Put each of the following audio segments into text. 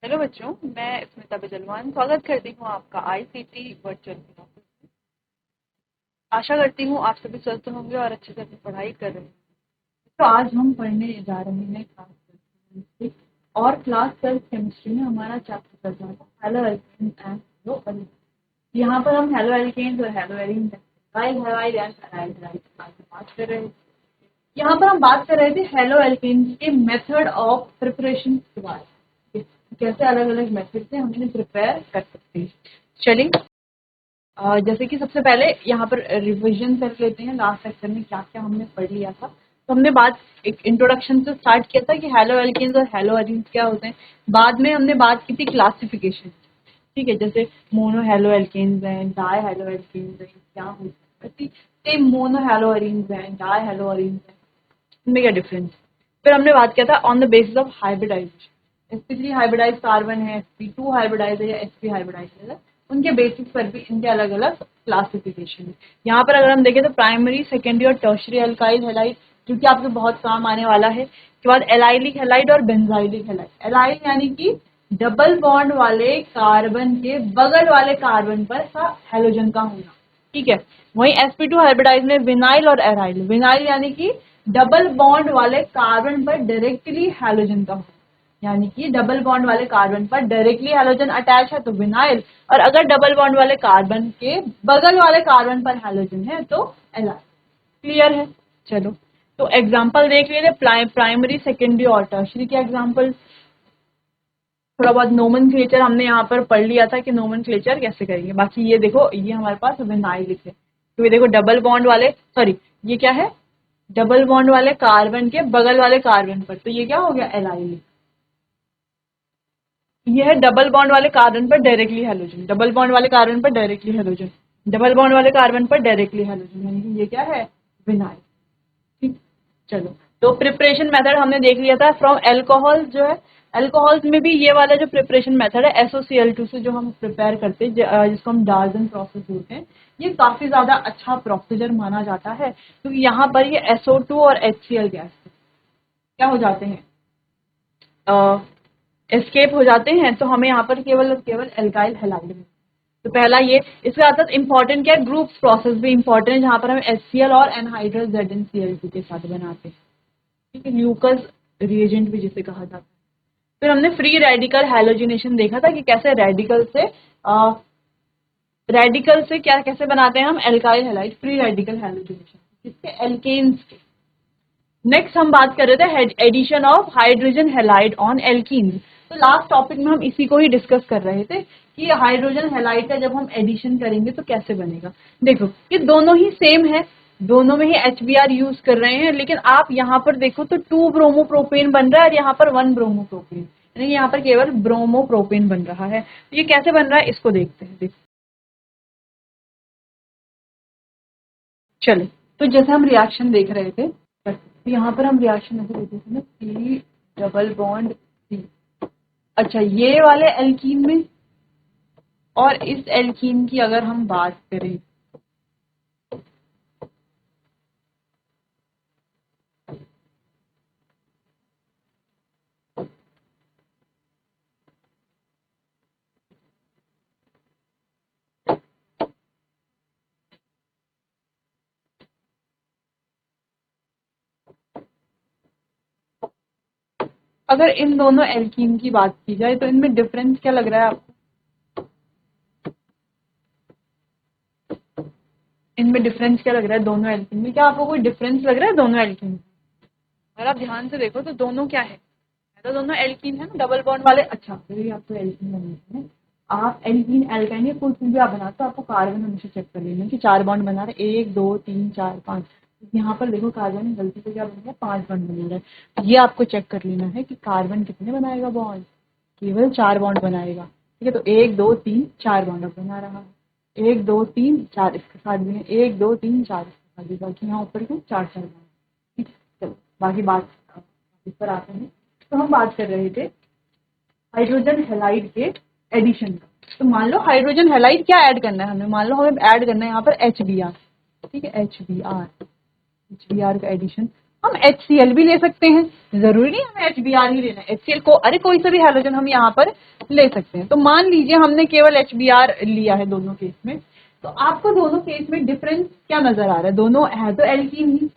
Hello बच्चों, मैं स्मिता बेजलवान स्वागत करती हूँ आपका आईसीटी वर्चुअल क्लास में। आशा करती हूँ आप सभी स्वस्थ होंगे और अच्छे से अपनी पढ़ाई कर रहे हैं। तो आज हम पढ़ने जा रहे हैं क्लास केमिस्ट्री और क्लास 12 केमिस्ट्री में हमारा चैप्टर चल रहा था halo alkane and halo alkane. यहाँ पर हम हेलो एल्केन्स और हेलो एरीन्स बात कर रहे थे। यहाँ पर हम बात कर रहे थे हेलो एल्केन्स के मेथड ऑफ प्रिपरेशन के बारे में, कैसे अलग अलग मेथड से हम इन्हें प्रिपेयर कर सकते हैं। चलिए, जैसे कि सबसे पहले यहाँ पर रिवीजन कर लेते हैं लास्ट लेक्चर में क्या क्या हमने पढ़ लिया था। तो हमने बात एक इंट्रोडक्शन से स्टार्ट किया था कि हेलो एल्केन्स और हेलो एरीन्स क्या होते हैं। बाद में हमने बात की थी क्लासिफिकेशन, ठीक है, जैसे मोनो हेलो एल्केन्स हैं, डाई हेलो एल्केन्स हैं, क्या होता है, सेम मोनो हेलो एरीन्स हैं, डाई हेलो एरीन्स हैं, इनमें क्या डिफरेंस। फिर हमने बात किया था on the basis of hybridization, sp3 hybridized carbon है, sp2 हाइब्रिडाइज है या sp हाइब्रिडाइज है, उनके बेसिस पर भी इनके अलग अलग क्लासिफिकेशन है। यहाँ पर अगर हम देखें तो प्राइमरी, सेकेंडरी और टर्शरी अल्काइल हैलाइड, जो कि आपको बहुत काम आने वाला है। उसके बाद एलाइलिक हैलाइड और बेंजाइलिक हैलाइड। एलाइल यानी कि डबल बॉन्ड वाले कार्बन के बगल वाले कार्बन पर हेलोजन का होना, ठीक है। वहीं sp2 हाइब्रिडाइज में विनाइल और एराइल। विनाइल यानी कि डबल बॉन्ड वाले कार्बन पर डायरेक्टली हैलोजन का होना, यानी कि डबल बॉन्ड वाले कार्बन पर डायरेक्टली हैलोजन अटैच है तो विनाइल, और अगर डबल बॉन्ड वाले कार्बन के बगल वाले कार्बन पर हैलोजन है तो एलाइल। क्लियर है? चलो, तो एग्जांपल देख लेते, प्राइमरी, सेकेंडरी और टर्शरी के एग्जांपल। थोड़ा बहुत नोमेनक्लेचर हमने यहाँ पर पढ़ लिया था कि नोमेनक्लेचर कैसे करेंगे। बाकी ये देखो, ये हमारे पास विनाइल है, तो ये देखो डबल बॉन्ड वाले, सॉरी ये क्या है, डबल बॉन्ड वाले कार्बन के बगल वाले कार्बन पर, तो ये क्या हो गया, एलाइल। ये है डबल बॉन्ड वाले कार्बन पर डायरेक्टली हैलोजन, डबल बॉन्ड वाले कार्बन पर डायरेक्टली हैलोजन, डबल बॉन्ड वाले कार्बन पर डायरेक्टली हैलोजन, यानी कि ये क्या है, विनाइल। ठीक, चलो, तो प्रिपरेशन मेथड हमने देख लिया था फ्रॉम एल्कोहल। जो है एल्कोहल्स में भी ये वाला जो प्रिपरेशन मेथड है SOCl2 से जो हम प्रिपेयर करते हैं, जिसको हम डार्जन प्रोसेस बोलते हैं, ये काफी ज्यादा अच्छा प्रोसीजर माना जाता है, क्योंकि तो यहाँ पर ये SO2 और HCl गैस क्या हो जाते हैं, एस्केप हो जाते हैं, तो हमें यहाँ पर केवल और केवल एल्काइल हैलाइड में। तो पहला ये, इसके साथ साथ इंपॉर्टेंट क्या है, ग्रुप प्रोसेस भी इंपॉर्टेंट है, जहाँ पर हम HCl और एनहाइड्रस ZnCl2 के साथ बनाते हैं, ठीक है, ल्यूकस रिएजेंट भी जिसे कहा जाता है। फिर हमने फ्री रेडिकल हैलोजिनेशन देखा था कि कैसे रेडिकल से क्या कैसे बनाते हैं हम alkyl halide, free radical halogenation, किसके, एल्केन्स के। नेक्स्ट हम बात कर रहे थे addition of hydrogen halide on alkenes. तो लास्ट टॉपिक में हम इसी को ही डिस्कस कर रहे थे कि हाइड्रोजन हैलाइड का जब हम एडिशन करेंगे तो कैसे बनेगा। देखो, ये दोनों ही सेम है, दोनों में ही HBr यूज कर रहे हैं, लेकिन आप यहाँ पर देखो तो 2 ब्रोमोप्रोपेन बन रहा है और यहाँ पर 1 ब्रोमोप्रोपेन, यानी यहाँ पर केवल ब्रोमोप्रोपेन बन रहा है। तो ये कैसे बन रहा है इसको देखते हैं। देखो, चलो, तो जैसे हम रिएक्शन देख रहे थे, तो यहाँ पर हम रिएक्शन ऐसे देते थे ना, C डबल बॉन्ड C। अच्छा, ये वाले एल्कीन में और इस एल्कीन की अगर हम बात करें, अगर इन दोनों एल्कीन की बात की जाए तो इनमें डिफरेंस क्या लग रहा है आपको, इनमें डिफरेंस क्या लग रहा है दोनों एल्कीन में, क्या आपको कोई डिफरेंस लग रहा है दोनों एल्कीन में? अगर आप ध्यान से देखो तो दोनों क्या है, तो दोनों एल्कीन है ना, डबल बॉन्ड वाले। अच्छा, फिर आपको एल्कीन बनाते हैं, आप एल्कीन एल्काइन या कोई भी आप बनाते हो, आपको कार्बन हमेशा चेक कर लेना कि 4 बॉन्ड बना रहे, 1 2 3 4 5। यहाँ पर देखो कार्बन गलती से क्या बन गया, 5 बॉन्ड बना रहा है, तो ये आपको चेक कर लेना है कि कार्बन कितने बनाएगा बॉन्ड, केवल 4 बॉन्ड बनाएगा, ठीक है। तो 1 2 3 4 बॉन्ड अब बना रहा है, 1 2 3 4 इसके साथ भी है, 1 2 3 4 इसके साथ भी, बाकी यहाँ ऊपर के 4 4 बॉन्ड, ठीक है। चलो, बाकी बात इस पर आते हैं। तो हम बात कर रहे थे हाइड्रोजन हैलाइड के एडिशन का। तो मान लो हाइड्रोजन हैलाइड क्या ऐड करना है हमें, मान लो हमें ऐड करना है यहाँ पर HBr, ठीक है, HBr का एडिशन। हम HCl भी ले सकते हैं, जरूरी नहीं हमें HBr ही लेना है। HCl को अरे कोई सा भी हैलोजन हम यहाँ पर ले सकते हैं। तो मान लीजिए हमने केवल HBr लिया है दोनों केस में, तो आपको दोनों केस में डिफरेंस क्या नजर आ रहा है? दोनों है तो एल्कीन ही,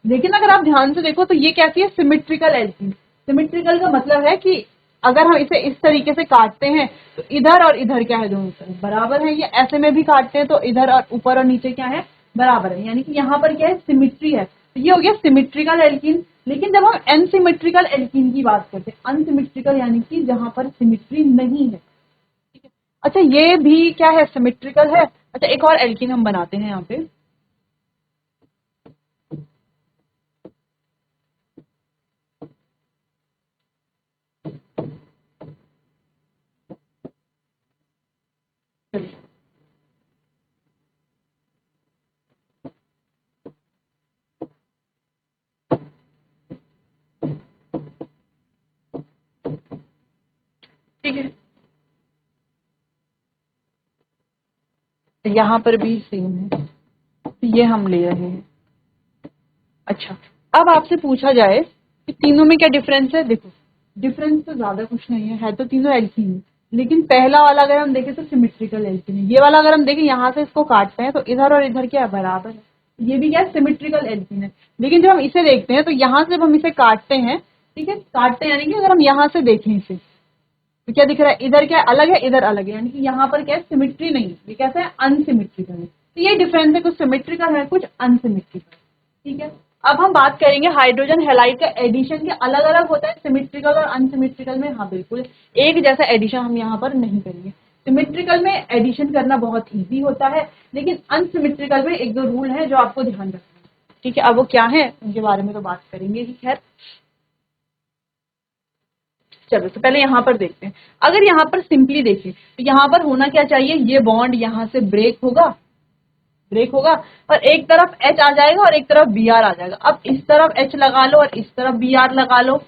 लेकिन अगर आप ध्यान से देखो तो ये कैसी है? Symmetrical alkene. सिमेट्रिकल का मतलब है कि अगर हम इसे इस तरीके से काटते हैं तो इधर और इधर क्या है? दोनों तरफ बराबर है। ये ऐसे में भी काटते हैं तो इधर और ऊपर और नीचे क्या है? बराबर है। यानी कि यहाँ पर क्या है? सिमिट्री है। तो ये हो गया सिमेट्रिकल एल्कीन। लेकिन जब हम अनसिमेट्रिकल एल्कीन की बात करते हैं, अनसिमेट्रिकल यानी कि जहां पर सिमिट्री नहीं है, ठीक है। अच्छा ये भी क्या है? सिमेट्रिकल है। अच्छा एक और एल्कीन हम बनाते हैं यहाँ पे, ठीक है। तो यहाँ पर भी सेम है, तो ये हम ले रहे हैं। अच्छा अब आपसे पूछा जाए कि तीनों में क्या डिफरेंस है? देखो डिफरेंस तो ज्यादा कुछ नहीं है तो तीनों एल्कीन, लेकिन पहला वाला अगर हम देखें तो सिमेट्रिकल एल्कीन है। ये वाला अगर हम देखें यहाँ से इसको काटते हैं तो इधर और इधर क्या है? बराबर है। ये भी क्या है? सिमेट्रिकल एल्कीन है। लेकिन जब हम इसे देखते हैं तो यहाँ से जब हम इसे काटते हैं, ठीक है, काटते हैं यानी कि अगर हम यहाँ से देखें इसे तो क्या दिख रहा है? इधर क्या अलग है, इधर अलग है, यानी कि यहाँ पर क्या है? सिमेट्री नहीं है। ये कैसा है? अनसिमेट्रिकल है। तो ये डिफरेंस है, कुछ सिमेट्रिकल है कुछ अनसिमेट्रिकल, ठीक है। अब हम बात करेंगे हाइड्रोजन हैलाइड का एडिशन के अलग अलग होता है सिमेट्रिकल और अनसिमेट्रिकल में। हाँ बिल्कुल एक जैसा एडिशन हम यहाँ पर नहीं करेंगे। सिमेट्रिकल में एडिशन करना बहुत ईजी होता है, लेकिन अनसिमेट्रिकल में एक दो रूल है जो आपको ध्यान रखना है, ठीक है। अब वो क्या है उनके बारे में तो बात करेंगे ही। खैर चलो तो पहले यहाँ पर देखते हैं। अगर यहाँ पर सिंपली देखें तो यहाँ पर होना क्या चाहिए? ये बॉन्ड यहाँ से ब्रेक होगा, ब्रेक होगा और एक तरफ H आ जाएगा और एक तरफ Br आ जाएगा। अब इस तरफ H लगा लो और इस तरफ Br लगा लो,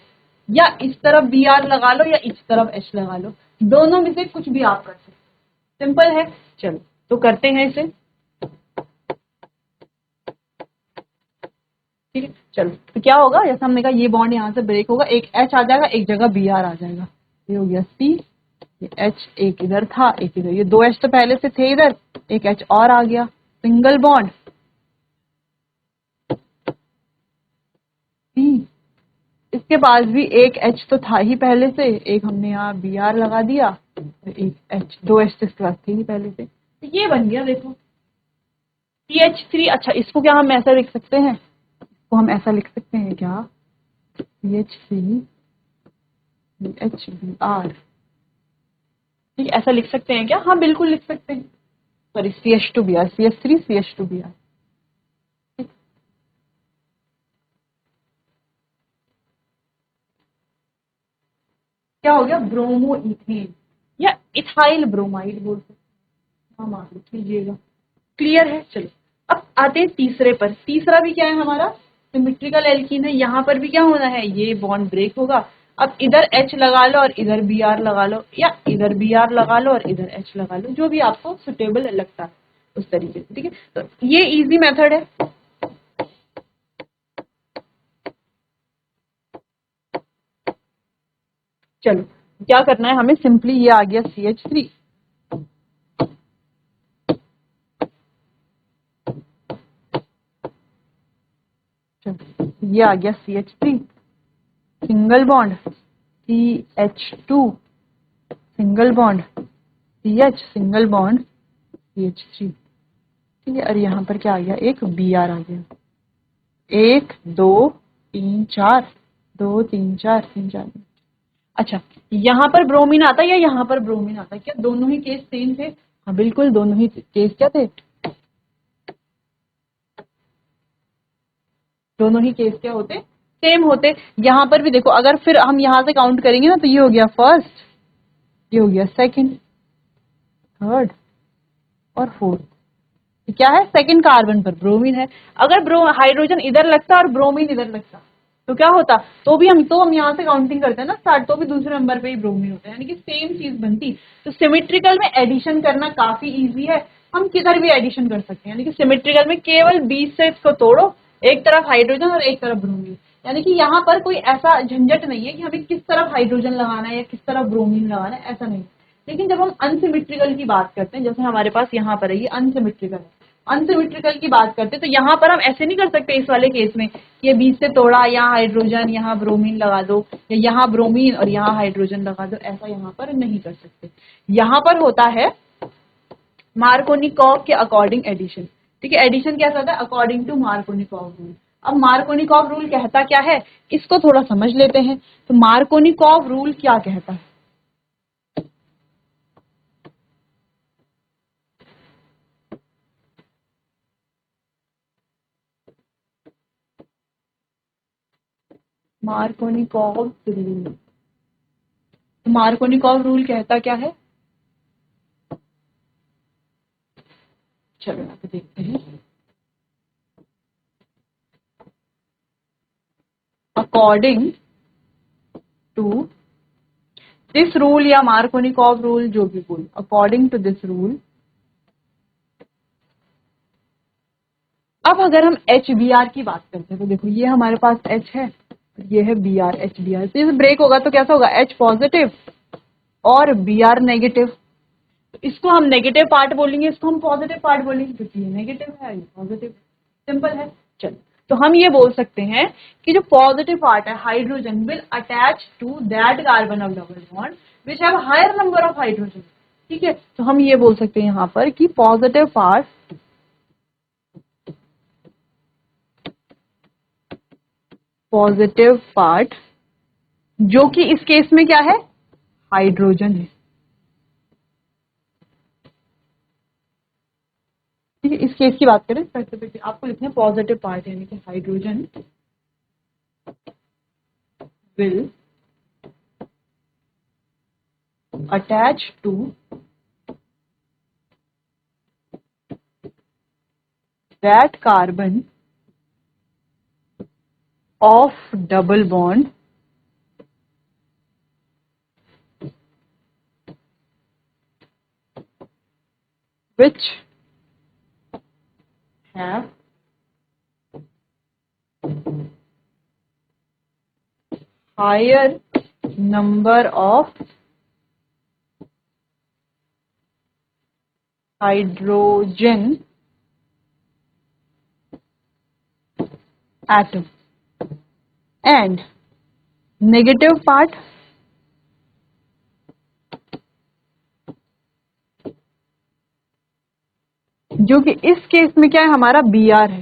या इस तरफ Br लगा लो या इस तरफ H लगा लो, दोनों में से कुछ भी आप कर सकते, सिंपल है। चलो तो करते हैं इसे, ठीक है। चलो तो क्या होगा? जैसा हमने कहा ये बॉन्ड यहाँ से ब्रेक होगा, एक H आ जाएगा एक जगह Br आ जाएगा, ये हो गया C, ये H एक इधर था एक इधर, ये दो H तो पहले से थे इधर, एक H और आ गया, सिंगल बॉन्ड C। इसके पास भी एक H तो था ही पहले से, एक हमने यहाँ Br लगा दिया, तो एक H, दो H तो इसके पास थे ही पहले से, तो ये बन गया देखो CH3। अच्छा इसको क्या हम ऐसा लिख सकते हैं? इसको हम ऐसा लिख सकते हैं क्या? CH3 HBr, ठीक ऐसा लिख सकते हैं क्या? हाँ बिल्कुल लिख सकते हैं। सॉरी CH2Br, CH3 CH2Br, क्या हो गया? ब्रोमो इथेन या इथाइल ब्रोमाइड बोल सकते हैं, हम आप लिख लीजिएगा। क्लियर है? चलो अब आते हैं तीसरे पर। तीसरा भी क्या है हमारा? सिमेट्रिकल एल्कीन है। यहाँ पर भी क्या होना है? ये बॉन्ड ब्रेक होगा। अब इधर H लगा लो और इधर Br लगा लो, या इधर Br लगा लो और इधर H लगा लो, जो भी आपको सुटेबल लगता है उस तरीके से, ठीक है। तो ये इजी मेथड है। चलो क्या करना है हमें? सिंपली ये आ गया CH3, ये आ गया CH3, single bond CH2, single bond CH, single bond CH3, ठीक है। और यहाँ पर क्या आ गया? एक Br आ गया, 1 2 3 4, 2 3 4 3 4। अच्छा यहाँ पर ब्रोमीन आता है या यहाँ पर ब्रोमीन आता है? क्या दोनों ही केस सेम थे? हाँ बिल्कुल दोनों ही केस क्या थे? दोनों ही केस क्या होते? सेम होते। यहाँ पर भी देखो अगर फिर हम यहाँ से काउंट करेंगे ना तो ये हो गया फर्स्ट, ये हो गया सेकंड, थर्ड और फोर्थ। क्या है? सेकंड कार्बन पर ब्रोमीन है। अगर हाइड्रोजन इधर लगता और ब्रोमीन इधर लगता तो क्या होता? तो हम यहाँ से काउंटिंग करते हैं ना स्टार्ट, तो भी दूसरे नंबर पे ही ब्रोमीन होता है, यानी कि सेम चीज बनती। तो सिमेट्रिकल में एडिशन करना काफी इजी है, हम किधर भी एडिशन कर सकते हैं। यानी कि सिमेट्रिकल में केवल 20 से इसको तोड़ो एक तरफ हाइड्रोजन और एक तरफ ब्रोमीन, यानी कि यहाँ पर कोई ऐसा झंझट नहीं है कि हमें किस तरफ हाइड्रोजन लगाना है या किस तरफ ब्रोमीन लगाना है, ऐसा नहीं। लेकिन जब हम अनसिमेट्रिकल की बात करते हैं, जैसे हमारे पास यहाँ पर है ये अनसिमेट्रिकल है, अनसिमेट्रिकल की बात करते हैं तो यहाँ पर हम ऐसे नहीं कर सकते इस वाले केस में कि ये बीच से तोड़ा, यहाँ हाइड्रोजन यहाँ ब्रोमीन लगा दो, या यहाँ ब्रोमीन और यहाँ हाइड्रोजन लगा दो, ऐसा यहाँ पर नहीं कर सकते। यहाँ पर होता है मार्कोनिकॉव के अकॉर्डिंग एडिशन। ठीक है, एडिशन कैसा होता है? According to Markovnikov rule. अब मार्कोनिकॉव रूल कहता क्या है, इसको थोड़ा समझ लेते हैं। तो मार्कोनिकॉव रूल क्या कहता है? मार्कोनिकॉव रूल, मार्कोनिकॉव रूल कहता क्या है? चलो यहाँ पे देखते हैं। अकॉर्डिंग टू दिस रूल या मार्कोनिकॉव रूल, जो भी बोल, अकॉर्डिंग टू दिस रूल, अब अगर हम HBr की बात करते हैं तो देखो ये हमारे पास H है, ये है Br, HBr। तो ये ब्रेक होगा तो कैसा होगा? H पॉजिटिव और Br नेगेटिव। तो इसको हम नेगेटिव पार्ट बोलेंगे, इसको हम पॉजिटिव पार्ट बोलेंगे, क्योंकि ये नेगेटिव है, ये पॉजिटिव। सिंपल है। चलो, तो हम ये बोल सकते हैं कि जो पॉजिटिव पार्ट है hydrogen will attach to that carbon of double bond which have higher number of hydrogen. ठीक है, तो हम ये बोल सकते हैं यहाँ पर कि पॉजिटिव पार्ट, पॉजिटिव पार्ट जो कि इस केस में क्या है? हाइड्रोजन है। ठीक है, इस केस की बात करें स्पेसिफिकली आपको लिखना है पॉजिटिव पार्ट, यानी कि hydrogen will attach to that carbon of double bond which have higher number of hydrogen atom, and negative part जो कि इस केस में क्या है? हमारा Br है।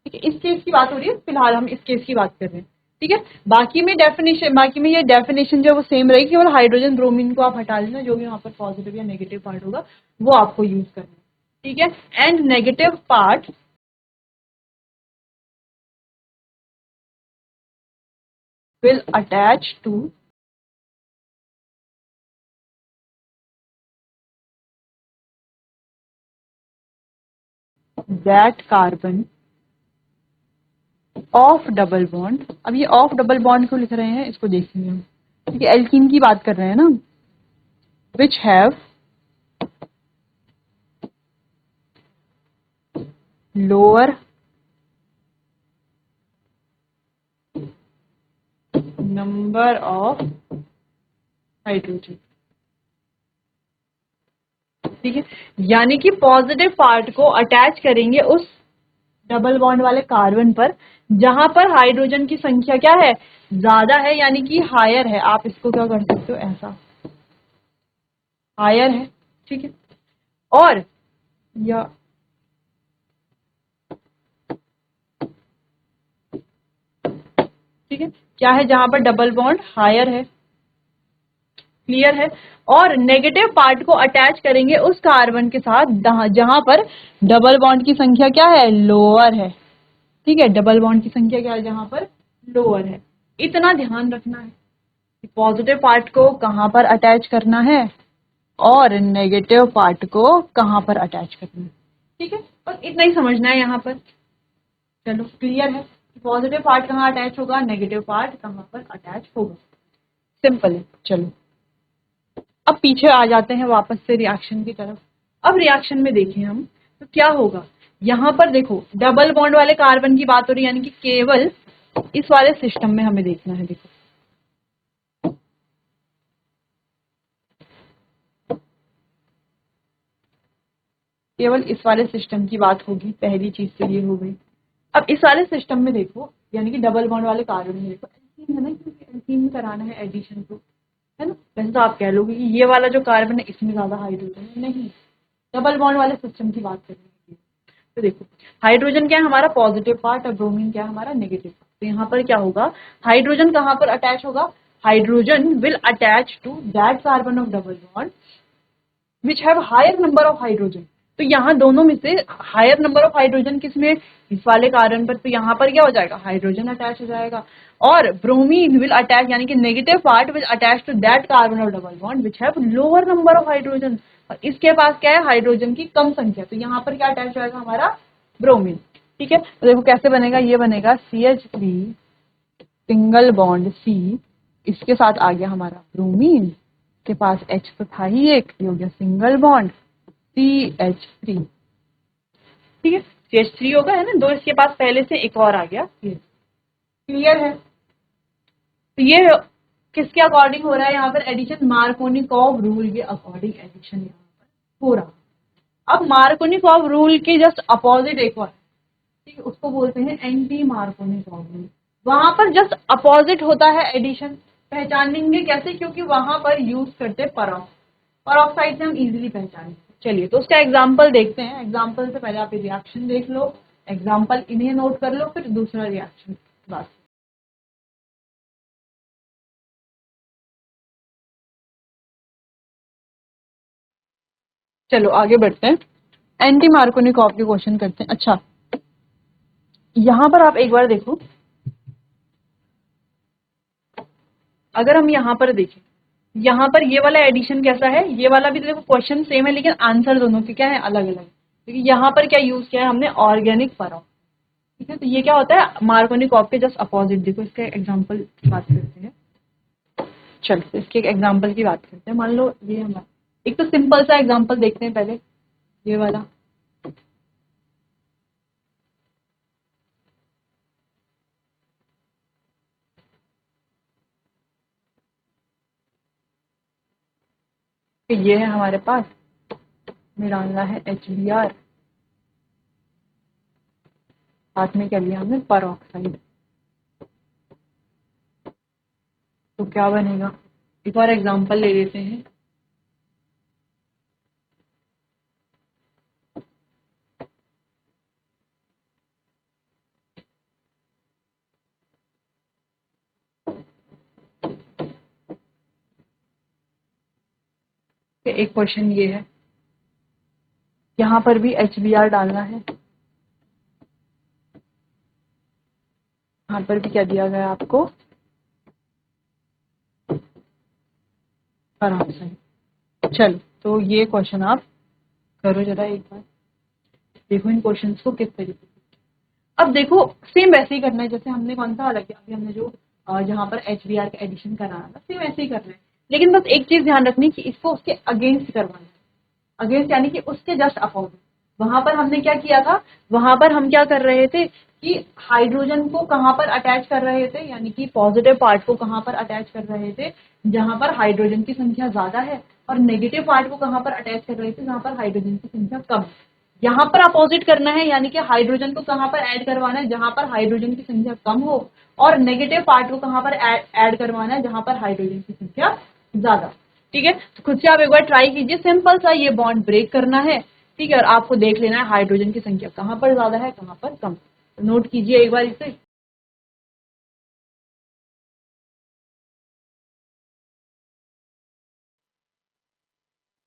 ठीक है, इस केस की बात हो रही है, फिलहाल हम इस केस की बात कर रहे हैं। ठीक है, बाकी में डेफिनेशन, बाकी में ये डेफिनेशन जो है वो सेम रहेगी, केवल हाइड्रोजन ब्रोमीन को आप हटा देना, जो भी वहां पर पॉजिटिव या नेगेटिव पार्ट होगा वो आपको यूज करना है। ठीक है, and negative part will attach to that carbon of double bond. अब ये ऑफ डबल बॉन्ड को लिख रहे हैं, इसको देखेंगे हम, ठीक है, एल्कीन की बात कर रहे हैं ना, विच have lower number of hydrogen. ठीक है, यानी कि पॉजिटिव पार्ट को अटैच करेंगे उस डबल बॉन्ड वाले कार्बन पर जहां पर हाइड्रोजन की संख्या क्या है? ज्यादा है, यानी कि हायर है। आप इसको क्या कर सकते हो? ऐसा हायर है। ठीक है, और या ठीक है, क्या है? जहां पर डबल बॉन्ड हायर है। क्लियर है। और नेगेटिव पार्ट को अटैच करेंगे उस कार्बन के साथ जहां पर डबल बॉन्ड की संख्या क्या है? लोअर है। ठीक है, डबल बॉन्ड की संख्या क्या है? जहां पर लोअर है। इतना ध्यान रखना है कि पॉजिटिव पार्ट को कहां पर अटैच करना है और नेगेटिव पार्ट को कहां पर अटैच करना है। ठीक है, बस इतना ही समझना है यहाँ पर। चलो, क्लियर है? पॉजिटिव पार्ट कहाँ अटैच होगा, नेगेटिव पार्ट कहाँ पर अटैच होगा। सिंपल है। चलो, अब पीछे आ जाते हैं वापस से रिएक्शन की तरफ। अब रिएक्शन में देखें हम तो क्या होगा यहाँ पर देखो डबल बॉन्ड वाले कार्बन की बात हो रही है, यानी कि केवल इस वाले सिस्टम में हमें देखना है। देखो केवल इस वाले सिस्टम की बात होगी, पहली चीज तो ये हो गई। अब इस वाले सिस्टम में देखो, यानी कि डबल बॉन्ड वाले कार्बन में देखो, एल्कीन है ना, क्योंकि एल्कीन में कराना है एडिशन को, है ना। वैसे तो आप कह लोगे कि ये वाला जो कार्बन है इसमें ज्यादा हाइड्रोजन है, नहीं, डबल बॉन्ड वाले सिस्टम की बात कर रही है। तो देखो हाइड्रोजन क्या है हमारा पॉजिटिव पार्ट और ब्रोमीन क्या है हमारा नेगेटिव पार्ट। तो यहाँ पर क्या होगा, हाइड्रोजन कहाँ पर अटैच होगा, hydrogen will attach to that carbon of double bond which have higher number of hydrogen. तो यहाँ दोनों में से हायर नंबर ऑफ हाइड्रोजन किसमें, इस वाले कार्बन पर। तो यहाँ पर क्या हो जाएगा, हाइड्रोजन अटैच हो जाएगा। और ब्रोमीन विल अटैच, यानी कि negative part will attach to that carbon of double bond which have lower number of hydrogen. और इसके पास क्या है, हाइड्रोजन की कम संख्या। तो यहाँ पर क्या अटैच होगा हमारा, ब्रोमीन। ठीक है, तो देखो कैसे बनेगा, ये बनेगा CH3 सिंगल बॉन्ड C, इसके साथ आ गया हमारा ब्रोमीन, के पास H तो था ही एक, ये हो गया सिंगल बॉन्ड CH3। ठीक है, CH3 होगा, है ना, दो इसके पास पहले से, एक और आ गया, ये क्लियर है। तो ये किसके अकॉर्डिंग हो रहा है यहाँ पर एडिशन, मार्कोनिकॉव रूल के अकॉर्डिंग एडिशन यहाँ पर हो रहा। अब मार्कोनिकॉव रूल के जस्ट अपोजिट एक और, ठीक है, उसको बोलते हैं एंटी मार्कोनिकॉव रूल। वहां पर जस्ट अपोजिट होता है एडिशन। पहचानेंगे कैसे, क्योंकि वहां पर यूज करते परऑक्साइड से हम इजीली पहचानेंगे। चलिए तो उसका एग्जाम्पल देखते हैं। एग्जाम्पल से पहले आप रिएक्शन देख लो, एग्जाम्पल इन्हें नोट कर लो, फिर दूसरा रिएक्शन बात। चलो आगे बढ़ते हैं, एंटी मार्कोनिकॉव के क्वेश्चन करते हैं। अच्छा यहां पर आप एक बार देखो, अगर हम यहाँ पर देखें, यहाँ पर ये वाला एडिशन कैसा है, ये वाला भी देखो क्वेश्चन सेम है लेकिन आंसर दोनों के क्या है, अलग अलग। क्योंकि यहाँ पर क्या यूज किया है हमने, ऑर्गेनिक परॉक्स। ठीक है, तो ये क्या होता है मार्कोनिकॉव के जस्ट अपोजिट। देखो इसके एग्जांपल की बात करते हैं। चलो इसके एक एग्जांपल की बात करते हैं। मान लो ये हमारा एक तो सिंपल सा एग्जांपल देखते हैं पहले, ये वाला। तो ये है हमारे पास, में डालना है HBr, साथ में क्या लिया हमने, परऑक्साइड। तो क्या बनेगा, एक और एग्जांपल ले लेते हैं। एक क्वेश्चन ये है, यहाँ पर भी HBr डालना है, यहाँ पर भी क्या दिया गया आपको, परऑक्साइड। चलो तो ये क्वेश्चन आप करो जरा एक बार, देखो इन क्वेश्चंस को किस तरीके से। अब देखो सेम वैसे ही करना है जैसे हमने कौन सा वाला किया, अभी हमने जो जहाँ पर HBr का एडिशन कराना था, सेम ऐसे ही करना है। लेकिन बस एक चीज ध्यान रखनी कि इसको उसके अगेंस्ट करवाना है। अगेंस्ट यानी कि उसके जस्ट अपोजिट। वहां पर हमने क्या किया था, वहां पर हम क्या कर रहे थे कि हाइड्रोजन को कहाँ पर अटैच कर रहे थे, यानी कि पॉजिटिव पार्ट को कहाँ पर अटैच कर रहे थे, जहां पर हाइड्रोजन की संख्या ज्यादा है, और नेगेटिव पार्ट को कहाँ पर अटैच कर रहे थे, जहां पर हाइड्रोजन की संख्या कम है। यहाँ पर अपोजिट करना है, यानी कि हाइड्रोजन को कहाँ पर ऐड करवाना है, जहां पर हाइड्रोजन की संख्या कम हो, और नेगेटिव पार्ट को कहाँ पर ऐड करवाना है, जहां पर हाइड्रोजन की संख्या ज्यादा। ठीक है, तो खुद से आप एक बार ट्राई कीजिए, सिंपल सा ये बॉन्ड ब्रेक करना है। ठीक है, और आपको देख लेना है हाइड्रोजन की संख्या कहाँ पर ज्यादा है कहाँ पर कम। तो नोट कीजिए एक बार इसे।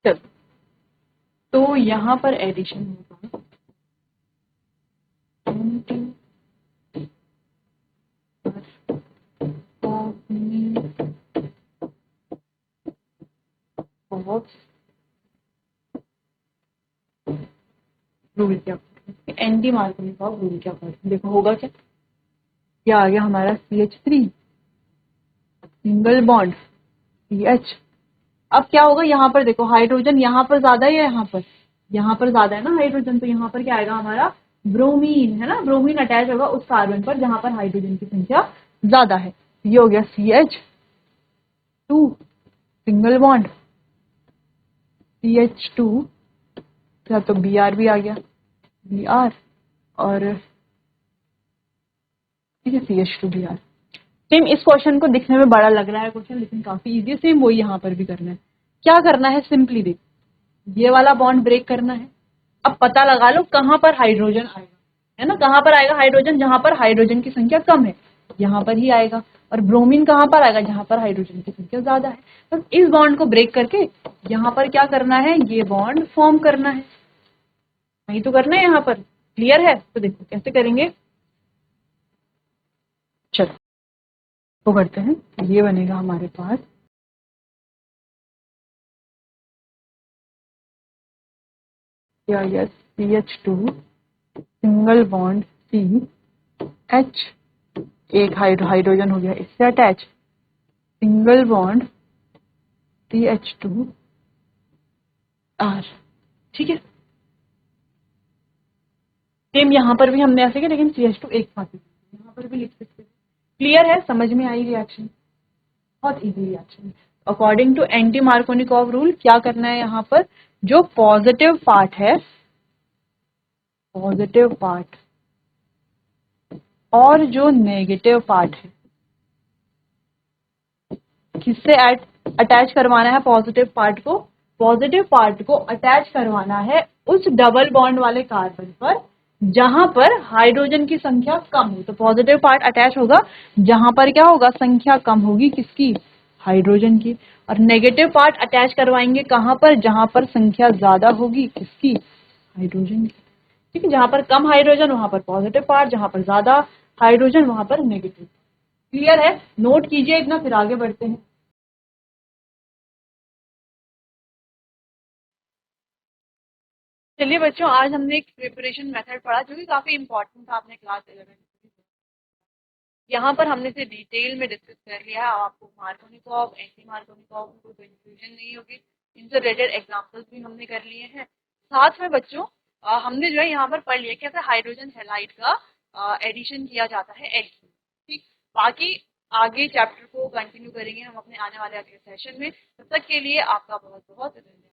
चलो तो यहाँ पर एडिशन होगा, रूल क्या, एंटी मार्कोनिकॉव रूल क्या पढ़ते, देखो होगा क्या, क्या आ गया हमारा CH3 सिंगल बॉन्ड CH। अब क्या होगा यहाँ पर देखो, हाइड्रोजन यहाँ पर ज्यादा है या यहाँ पर, यहाँ पर ज्यादा है ना हाइड्रोजन, तो यहाँ पर क्या आएगा हमारा ब्रोमीन, है ना, ब्रोमीन अटैच होगा उस कार्बन पर जहां पर हाइड्रोजन की संख्या ज्यादा है। ये हो गया CH2 सिंगल बॉन्ड, CH2 या तो Br भी आ गया, Br और ठीक है CH2Br। सेम इस क्वेश्चन को दिखने में बड़ा लग रहा है क्वेश्चन, लेकिन काफी इजी है। सेम वही यहाँ पर भी करना है। क्या करना है, सिंपली देख, ये वाला बॉन्ड ब्रेक करना है। अब पता लगा लो कहां पर हाइड्रोजन आएगा, है ना, कहां पर आएगा हाइड्रोजन, जहां पर हाइड्रोजन की संख्या कम है यहाँ पर ही आएगा। और ब्रोमीन कहां पर आएगा, जहां पर हाइड्रोजन की संख्या ज्यादा है। तो इस बॉन्ड को ब्रेक करके यहाँ पर क्या करना है, ये बॉन्ड फॉर्म करना है, नहीं तो करना है यहाँ पर। क्लियर है? तो देखो कैसे करेंगे, चलो वो करते हैं। ये बनेगा हमारे पास क्या, yes CH2 single bond CH, एक हाइड्रोजन हो गया इससे अटैच, सिंगल बॉन्ड CH2R। ठीक है, सेम यहाँ पर भी हमने ऐसे किया, लेकिन CH2 एक साथ यहाँ पर भी लिख सकते हैं। क्लियर है? समझ में आई रिएक्शन? बहुत easy reaction. According to anti Markovnikov rule क्या करना है, यहाँ पर जो पॉजिटिव पार्ट है, पॉजिटिव पार्ट और जो नेगेटिव पार्ट है, किससे अटैच करवाना है पॉजिटिव पार्ट को अटैच करवाना है उस डबल बॉन्ड वाले कार्बन पर जहां पर हाइड्रोजन की संख्या कम हो। तो पॉजिटिव पार्ट अटैच होगा जहां पर क्या होगा, संख्या कम होगी किसकी, हाइड्रोजन की। और नेगेटिव पार्ट अटैच करवाएंगे कहां पर, जहां पर संख्या ज्यादा होगी किसकी, हाइड्रोजन की। ठीक है, जहां पर कम हाइड्रोजन वहां पर पॉजिटिव पार्ट, जहां पर ज्यादा हाइड्रोजन वहां पर नेगेटिव। क्लियर है? नोट कीजिए इतना, फिर आगे बढ़ते हैं। चलिए बच्चों, आज हमने एक प्रिपरेशन मेथड पढ़ा जो कि काफी इंपॉर्टेंट था अपने क्लास 11 में। यहाँ पर हमने इसे डिटेल में डिस्कस कर लिया है। आपको मार्कोनिकॉव, एंटी मार्कोनिकॉव में कोई कंफ्यूजन नहीं होगी। इनसे रिलेटेड एग्जांपल्स भी हमने कर लिए हैं। साथ में बच्चों हमने जो है यहाँ पर पढ़ लिया कैसे हाइड्रोजन हैलाइड का एडिशन किया जाता है एग में। ठीक, बाकी आगे चैप्टर को कंटिन्यू करेंगे हम अपने आने वाले अगले सेशन में। तब तक के लिए आपका बहुत बहुत धन्यवाद।